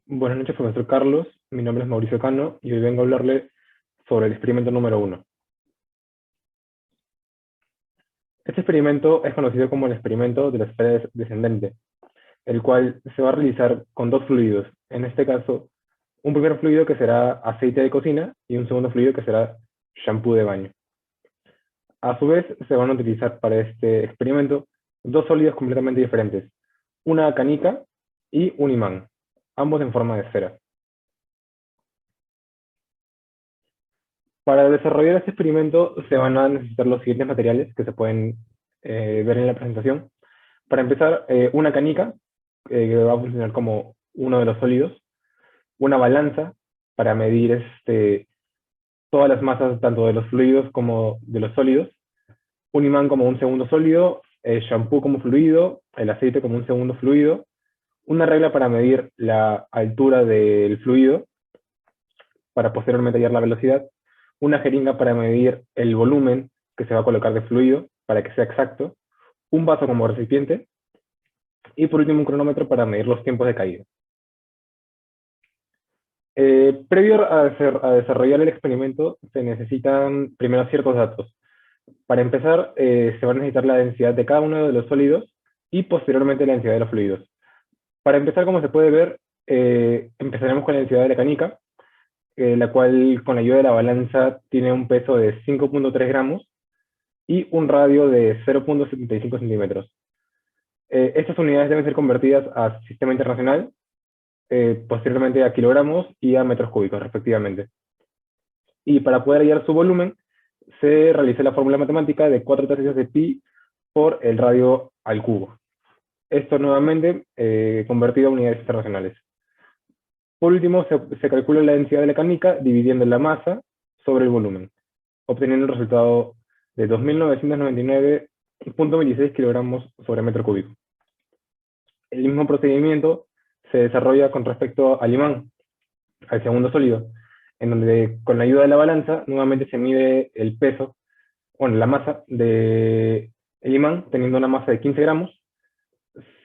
Buenas noches, profesor Carlos. Mi nombre es Mauricio Cano y hoy vengo a hablarle sobre el experimento número 1. Este experimento es conocido como el experimento de la esfera descendente, el cual se va a realizar con dos fluidos. En este caso, un primer fluido que será aceite de cocina y un segundo fluido que será shampoo de baño. A su vez, se van a utilizar para este experimento dos sólidos completamente diferentes, una canica y un imán, ambos en forma de esfera. Para desarrollar este experimento se van a necesitar los siguientes materiales que se pueden ver en la presentación. Para empezar, una canica, que va a funcionar como uno de los sólidos, una balanza para medir todas las masas tanto de los fluidos como de los sólidos, un imán como un segundo sólido, el shampoo como fluido, el aceite como un segundo fluido, una regla para medir la altura del fluido, para posteriormente hallar la velocidad, una jeringa para medir el volumen que se va a colocar de fluido para que sea exacto, un vaso como recipiente y por último un cronómetro para medir los tiempos de caída. Previo a desarrollar el experimento se necesitan primero ciertos datos. Para empezar, se va a necesitar la densidad de cada uno de los sólidos y posteriormente la densidad de los fluidos. Para empezar, como se puede ver, empezaremos con la densidad de la canica, la cual con la ayuda de la balanza tiene un peso de 5.3 gramos y un radio de 0.75 centímetros. Estas unidades deben ser convertidas a sistema internacional, posteriormente a kilogramos y a metros cúbicos, respectivamente. Y para poder hallar su volumen, se realiza la fórmula matemática de 4 tercios de pi por el radio al cubo. Esto nuevamente convertido a unidades internacionales. Por último, se calcula la densidad de la canica dividiendo la masa sobre el volumen, obteniendo el resultado de 2.999.26 kilogramos sobre metro cúbico. El mismo procedimiento se desarrolla con respecto al imán, al segundo sólido, en donde con la ayuda de la balanza nuevamente se mide el peso, bueno, la masa del imán, teniendo una masa de 15 gramos.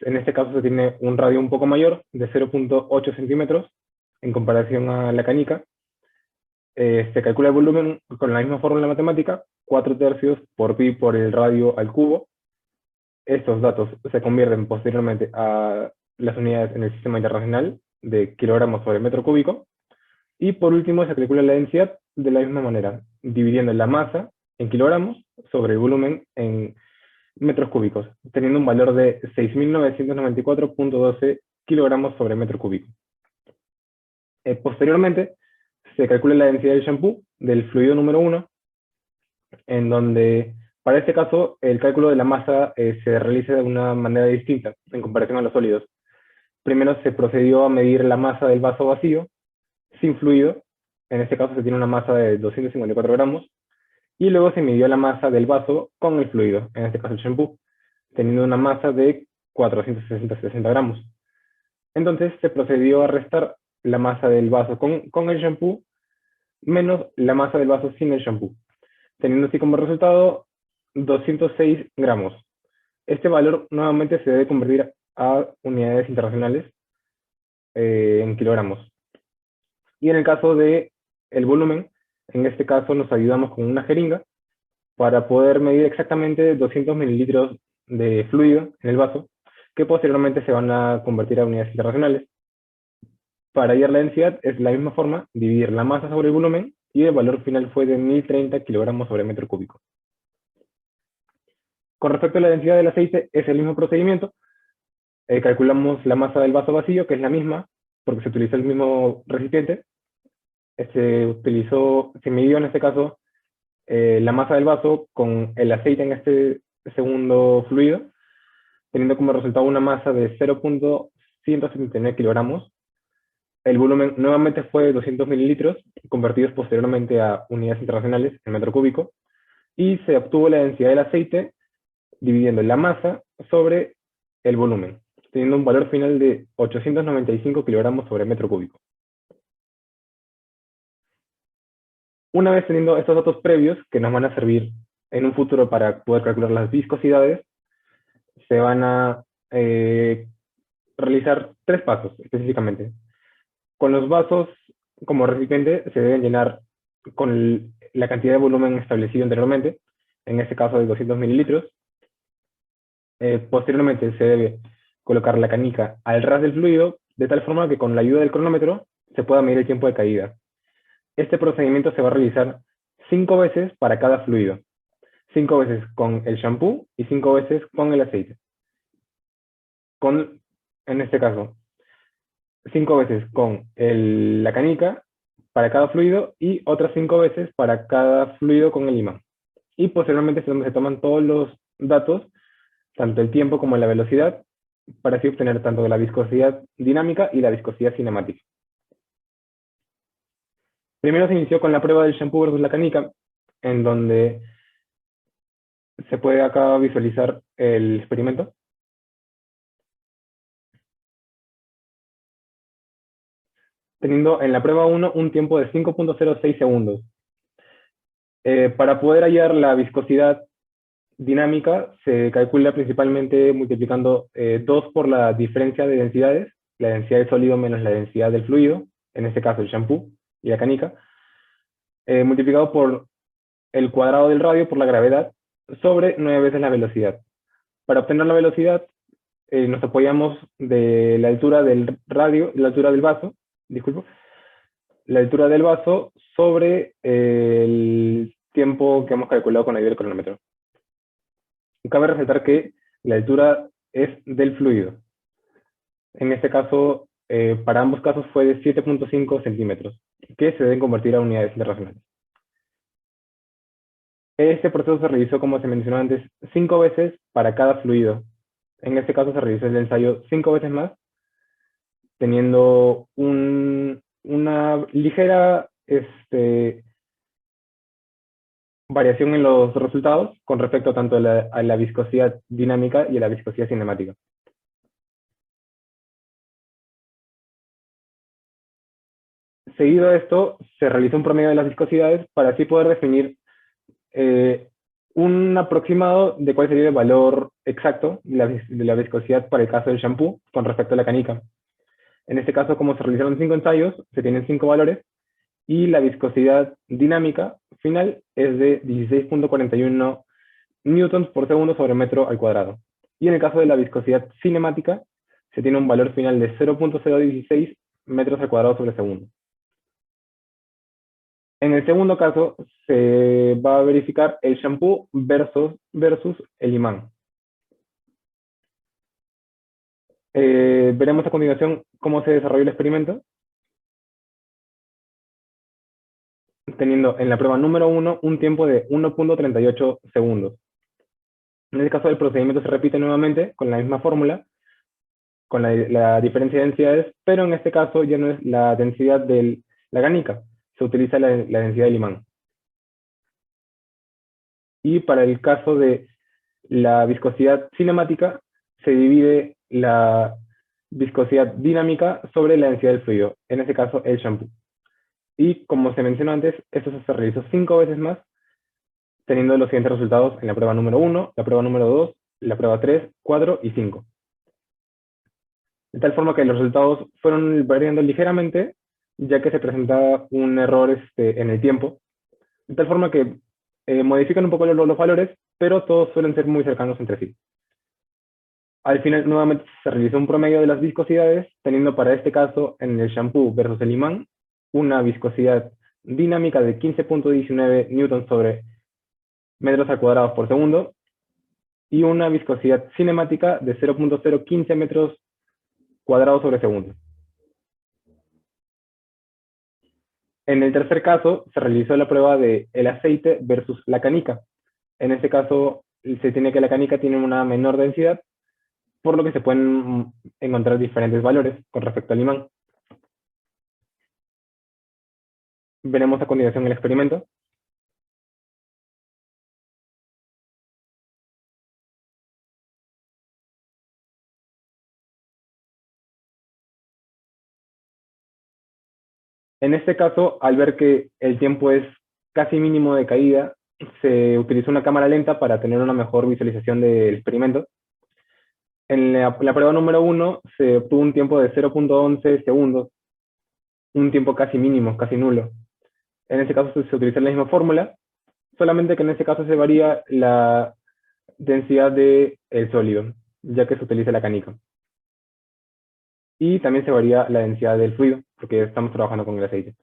En este caso se tiene un radio un poco mayor, de 0.8 centímetros, en comparación a la canica. Se calcula el volumen con la misma fórmula matemática, 4 tercios por pi por el radio al cubo. Estos datos se convierten posteriormente a las unidades en el sistema internacional de kilogramos sobre metro cúbico. Y por último se calcula la densidad de la misma manera, dividiendo la masa en kilogramos sobre el volumen en metros cúbicos, teniendo un valor de 6.994.12 kilogramos sobre metro cúbico. Posteriormente, se calcula la densidad del shampoo del fluido número 1, en donde para este caso el cálculo de la masa se realiza de una manera distinta en comparación a los sólidos. Primero se procedió a medir la masa del vaso vacío, sin fluido, en este caso se tiene una masa de 254 gramos, y luego se midió la masa del vaso con el fluido, en este caso el shampoo, teniendo una masa de 460 gramos. Entonces se procedió a restar la masa del vaso con el shampoo menos la masa del vaso sin el shampoo, teniendo así como resultado 206 gramos. Este valor nuevamente se debe convertir a unidades internacionales en kilogramos. Y en el caso de el volumen, en este caso nos ayudamos con una jeringa para poder medir exactamente 200 mililitros de fluido en el vaso, que posteriormente se van a convertir a unidades internacionales. Para hallar la densidad es la misma forma, dividir la masa sobre el volumen, y el valor final fue de 1030 kilogramos sobre metro cúbico. Con respecto a la densidad del aceite, es el mismo procedimiento. Calculamos la masa del vaso vacío, que es la misma, porque se utilizó el mismo recipiente. Se midió en este caso la masa del vaso con el aceite en este segundo fluido, teniendo como resultado una masa de 0.179 kilogramos. El volumen nuevamente fue de 200 mililitros, convertidos posteriormente a unidades internacionales en metro cúbico, y se obtuvo la densidad del aceite dividiendo la masa sobre el volumen, teniendo un valor final de 895 kilogramos sobre metro cúbico. Una vez teniendo estos datos previos, que nos van a servir en un futuro para poder calcular las viscosidades, se van a realizar tres pasos específicamente. Con los vasos como recipiente se deben llenar con la cantidad de volumen establecido anteriormente, en este caso de 200 mililitros. Posteriormente se debe colocar la canica al ras del fluido, de tal forma que con la ayuda del cronómetro se pueda medir el tiempo de caída. Este procedimiento se va a realizar 5 veces para cada fluido. 5 veces con el shampoo y 5 veces con el aceite. En este caso, 5 veces con la canica para cada fluido y otras 5 veces para cada fluido con el imán. Y posteriormente se toman todos los datos, tanto el tiempo como la velocidad, para así obtener tanto la viscosidad dinámica y la viscosidad cinemática. Primero se inició con la prueba del shampoo versus la canica, en donde se puede acá visualizar el experimento. Teniendo en la prueba 1 un tiempo de 5.06 segundos. Para poder hallar la viscosidad dinámica, se calcula principalmente multiplicando 2 por la diferencia de densidades, la densidad del sólido menos la densidad del fluido, en este caso el shampoo y la canica, multiplicado por el cuadrado del radio por la gravedad, sobre 9 veces la velocidad. Para obtener la velocidad, nos apoyamos de la altura del radio, la altura del vaso, disculpo, la altura del vaso sobre el tiempo que hemos calculado con la ayuda del cronómetro. Cabe resaltar que la altura es del fluido. En este caso, para ambos casos fue de 7.5 centímetros, que se deben convertir a unidades internacionales. Este proceso se realizó, como se mencionó antes, 5 veces para cada fluido. En este caso se realizó el ensayo 5 veces más, teniendo una ligera variación en los resultados con respecto tanto a la viscosidad dinámica y a la viscosidad cinemática. Seguido a esto, se realizó un promedio de las viscosidades para así poder definir un aproximado de cuál sería el valor exacto de la viscosidad para el caso del shampoo con respecto a la canica. En este caso, como se realizaron 5 ensayos, se tienen 5 valores y la viscosidad dinámica final es de 16.41 newtons por segundo sobre metro al cuadrado. Y en el caso de la viscosidad cinemática, se tiene un valor final de 0.016 metros al cuadrado sobre segundo. En el segundo caso, se va a verificar el shampoo versus el imán. Veremos a continuación cómo se desarrolló el experimento, teniendo en la prueba número 1 un tiempo de 1.38 segundos. En este caso, el procedimiento se repite nuevamente con la misma fórmula, con la diferencia de densidades, pero en este caso ya no es la densidad de la canica, se utiliza la densidad del imán. Y para el caso de la viscosidad cinemática, se divide la viscosidad dinámica sobre la densidad del fluido, en este caso el shampoo. Y como se mencionó antes, esto se realizó 5 veces más, teniendo los siguientes resultados en la prueba número 1, la prueba número 2, la prueba 3, 4 y 5. De tal forma que los resultados fueron variando ligeramente, ya que se presentaba un error en el tiempo. De tal forma que modifican un poco los valores, pero todos suelen ser muy cercanos entre sí. Al final, nuevamente se realizó un promedio de las viscosidades, teniendo para este caso, en el shampoo versus el imán, una viscosidad dinámica de 15.19 newtons sobre metros al cuadrado por segundo y una viscosidad cinemática de 0.015 metros cuadrados sobre segundo. En el tercer caso, se realizó la prueba de el aceite versus la canica. En este caso, se tiene que la canica tiene una menor densidad, por lo que se pueden encontrar diferentes valores con respecto al imán. Veremos a continuación el experimento. En este caso, al ver que el tiempo es casi mínimo de caída, se utilizó una cámara lenta para tener una mejor visualización del experimento. En la prueba número 1 se obtuvo un tiempo de 0.11 segundos, un tiempo casi mínimo, casi nulo. En este caso se utiliza la misma fórmula, solamente que en este caso se varía la densidad del sólido, ya que se utiliza la canica. Y también se varía la densidad del fluido, porque estamos trabajando con el aceite.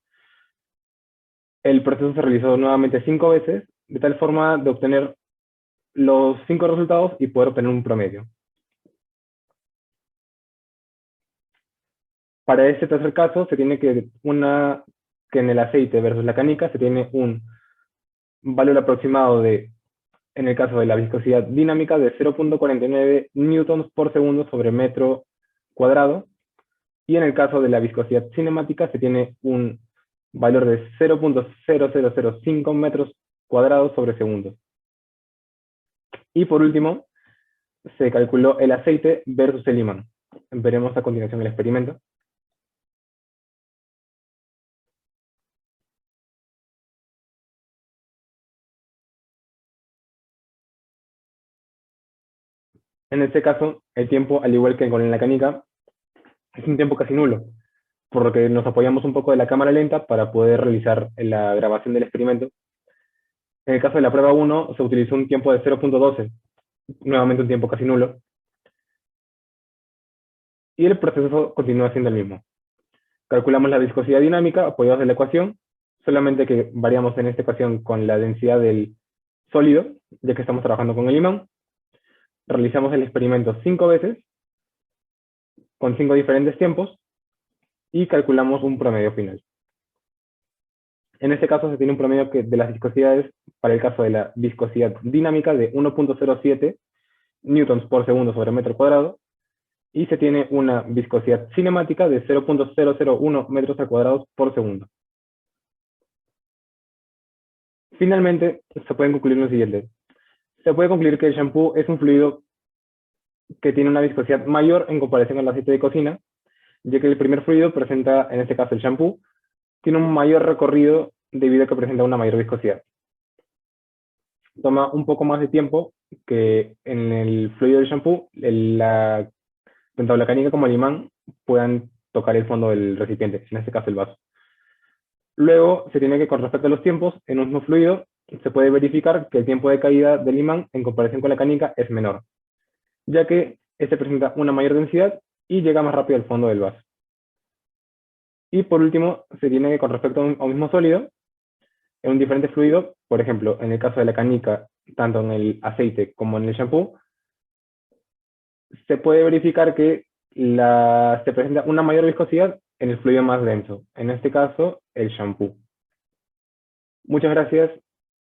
El proceso se realizó nuevamente 5 veces, de tal forma de obtener los 5 resultados y poder obtener un promedio. Para este tercer caso, se tiene que en el aceite versus la canica se tiene un valor aproximado de, en el caso de la viscosidad dinámica, de 0.49 newtons por segundo sobre metro cuadrado, y en el caso de la viscosidad cinemática se tiene un valor de 0.0005 metros cuadrados sobre segundo. Y por último, se calculó el aceite versus el imán. Veremos a continuación el experimento. En este caso, el tiempo, al igual que con la canica, es un tiempo casi nulo, por lo que nos apoyamos un poco de la cámara lenta para poder realizar la grabación del experimento. En el caso de la prueba 1, se utilizó un tiempo de 0.12, nuevamente un tiempo casi nulo, y el proceso continúa siendo el mismo. Calculamos la viscosidad dinámica apoyados en la ecuación, solamente que variamos en esta ecuación con la densidad del sólido, ya que estamos trabajando con el imán. Realizamos el experimento 5 veces, con 5 diferentes tiempos, y calculamos un promedio final. En este caso se tiene un promedio de las viscosidades, para el caso de la viscosidad dinámica, de 1.07 newtons por segundo sobre metro cuadrado, y se tiene una viscosidad cinemática de 0.001 metros cuadrados por segundo. Finalmente, se puede concluir lo siguiente. Se puede concluir que el shampoo es un fluido que tiene una viscosidad mayor en comparación al aceite de cocina, ya que el primer fluido presenta, en este caso el shampoo, tiene un mayor recorrido debido a que presenta una mayor viscosidad. Toma un poco más de tiempo que en el fluido del shampoo, tanto la canica como el imán puedan tocar el fondo del recipiente, en este caso el vaso. Luego se tiene que, con respecto a los tiempos, en un mismo fluido se puede verificar que el tiempo de caída del imán en comparación con la canica es menor, ya que este presenta una mayor densidad y llega más rápido al fondo del vaso. Y por último, se tiene que, con respecto a un mismo sólido, en un diferente fluido, por ejemplo, en el caso de la canica, tanto en el aceite como en el shampoo, se puede verificar que se presenta una mayor viscosidad en el fluido más denso, en este caso, el shampoo. Muchas gracias